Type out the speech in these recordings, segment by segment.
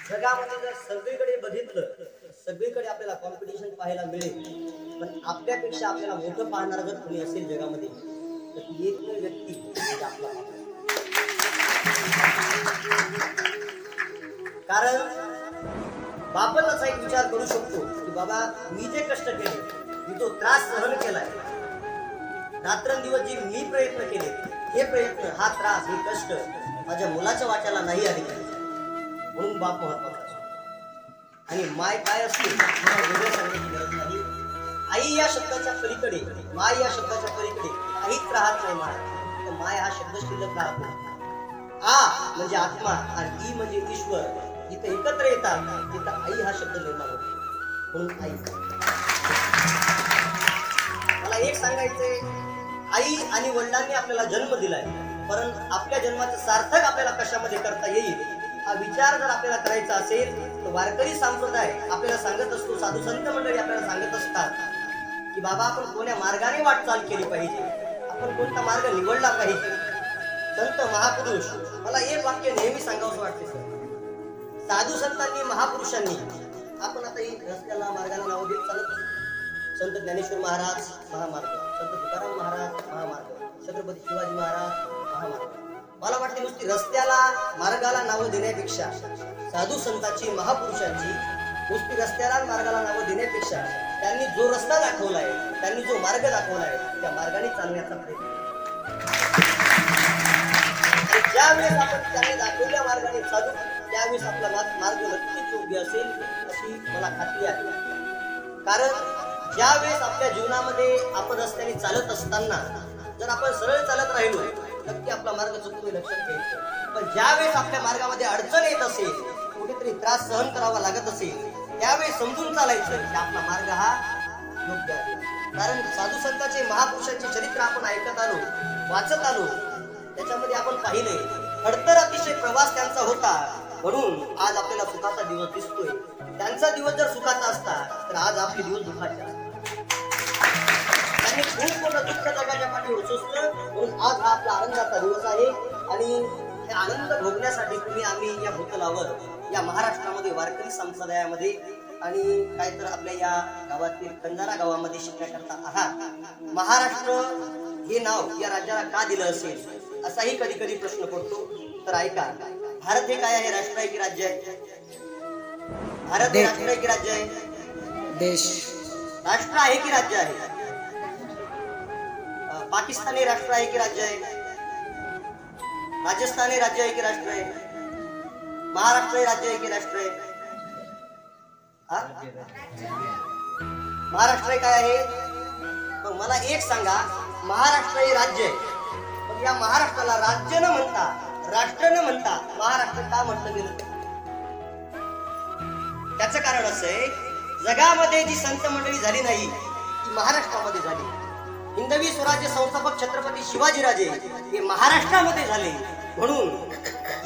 जगामध्ये जर सगळीकडे बघितलं सगळीकडे आपल्याला कॉम्पिटिशन पाहायला मिळेल, पण आपल्यापेक्षा आपल्याला मोठं पाहणारा जर कोणी असेल जगामध्ये तर ती एकमेव व्यक्ती म्हणजे आपला बाप. कारण बापच असा एक विचार करू शकतो की बाबा मी जे कष्ट केले, मी तो त्रास सहन केलाय, रात्रंदिवस जे मी प्रयत्न केले, हे प्रयत्न, हा त्रास, हे कष्ट माझ्या मुलाच्या वाट्याला नाही आले, म्हणून बाप महत्वाचा असतो. आणि माय काय असते वेगळं सांगण्याची गरज नाही. आई या शब्दाच्या पलीकडे, माय या शब्दाच्या पलीकडे काहीच राहत नाही. माय माय हा शब्द शिल्लक राहतो. आ म्हणजे आत्मा आणि ई म्हणजे ईश्वर जिथे एकत्र येतात तिथं आई हा शब्द निर्माण होतो, म्हणून आई. मला एक सांगायचंय, आई आणि वडिलांनी आपल्याला जन्म दिलाय, परंतु आपल्या जन्माचं सार्थक आपल्याला कशामध्ये करता येईल हा विचार जर आपल्याला करायचा असेल तर वारकरी संप्रदाय आपल्याला सांगत असतो, साधू संत मंडळी आपल्याला सांगत असतात की बाबा आपण कोण्या मार्गाने वाटचाल केली पाहिजे, आपण कोणता मार्ग निवडला पाहिजे. संत महापुरुष, मला एक वाक्य नेहमी सांगावंसं वाटते सर, साधू संतांनी महापुरुषांनी, आपण आता रस्त्याला मार्गाला नाव देत चालत असतो. संत ज्ञानेश्वर महाराज महामार्ग, संत तुकाराम महाराज महामार्ग, छत्रपती शिवाजी महाराज महामार्ग. मला वाटते नुसती रस्त्याला मार्गाला नावं देण्यापेक्षा साधू संतांची महापुरुषांची नुसती रस्त्याला मार्गाला नावं देण्यापेक्षा त्यांनी जो रस्ता दाखवलाय, त्यांनी जो मार्ग दाखवलाय त्या मार्गाने चालण्याचा प्रयत्न. ज्या वेळेस आपण त्यांनी दाखवल्या मार्गाने चालू त्यावेळेस आपला मार्ग नक्कीच योग्य असेल अशी मला खात्री आहे. कारण ज्या वेळेस आपल्या जीवनामध्ये आपण रस्त्याने चालत असताना जर आपण सरळ चालत राहिलो नक्की आपला मार्ग चुकतोय लक्षात घ्यायचं. पण ज्या वेळेस आपल्या मार्गामध्ये अडचण येत असेल, कुठेतरी त्रास सहन करावा लागत असेल, त्यावेळेस समजून चालायचं की आपला मार्ग हा योग्य आहे. कारण साधू संतांचे महापुरुषांचे चरित्र आपण ऐकत आलो, वाचत आलो, त्याच्यामध्ये आपण पाहिले खडतर अतिशय प्रवास त्यांचा होता, म्हणून आज आपल्याला सुखाचा दिवस दिसतोय. त्यांचा दिवस जर सुखाचा असता तर आज आपले दिवस दुःखाचे असतात. त्यांनी खूप मोठं दुःख जगाच्या पाठीवर सोसलं, म्हणून आज हा आपला आनंदाचा दिवस आहे. आणि हे आनंद भोगण्यासाठी तुम्ही आम्ही या भूतलावर, या महाराष्ट्रामध्ये वारकरी संप्रदायामध्ये आणि काय तर आपल्या या गावातील खंडारा गावामध्ये शिकण्याकरता आहात. महाराष्ट्र हे नाव या राज्याला का दिलं असेल असाही कधी कधी प्रश्न पडतो. तर ऐका, भारत हे काय आहे? राष्ट्र आहे की राज्य आहे? भारत हे राष्ट्र आहे की राज्य आहे? देश. राष्ट्र आहे की राज्य आहे? पाकिस्तान हे राष्ट्र आहे की राज्य आहे? राजस्थान हे राज्य आहे की राष्ट्र आहे? महाराष्ट्र हे राज्य आहे की राष्ट्र आहे? महाराष्ट्र हे काय आहे? मग मला एक सांगा, महाराष्ट्र हे राज्य आहे, पण या महाराष्ट्राला राज्य न म्हणता, राष्ट्र न म्हणता महाराष्ट्र का म्हटलं गेलं? त्याचं कारण असं आहे, जगामध्ये जी संत मंडळी झाली नाही ती महाराष्ट्रामध्ये झाली. हिंदवी स्वराज्य संस्थापक छत्रपती शिवाजीराजे हे महाराष्ट्रामध्ये झाले, म्हणून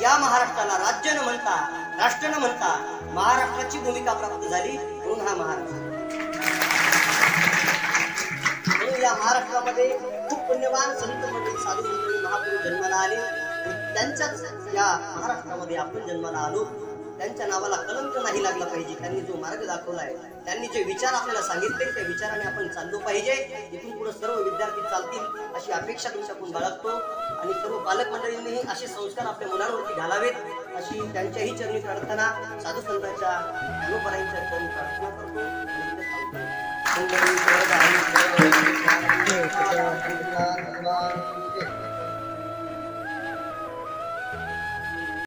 या महाराष्ट्राला राज्य न म्हणता, राष्ट्र न म्हणता महाराष्ट्राची भूमिका प्राप्त झाली, म्हणून हा महाराष्ट्र. म्हणून या महाराष्ट्रामध्ये खूप पुण्यवान संत मंडळी, साधू मंडळी, महापुरुष जन्माला आले. त्यांच्याच या महाराष्ट्रामध्ये आपण जन्माला आलो. त्यांच्या नावाला कलंक नाही लागला पाहिजे. त्यांनी जो मार्ग दाखवलाय, त्यांनी जे विचार आपल्याला सांगितले त्या विचाराने आपण चाललो पाहिजे. इथून पुढे सर्व विद्यार्थी चालतील अशी अपेक्षा तुमच्याकडून बाळगतो. आणि सर्व पालक मंडळींनीही असे संस्कार आपल्या मुलांवरती घालावेत अशी त्यांच्याही चरणी प्रार्थना, साधू संतांच्या गुरुपरांच्या चरणी प्रार्थना करतो.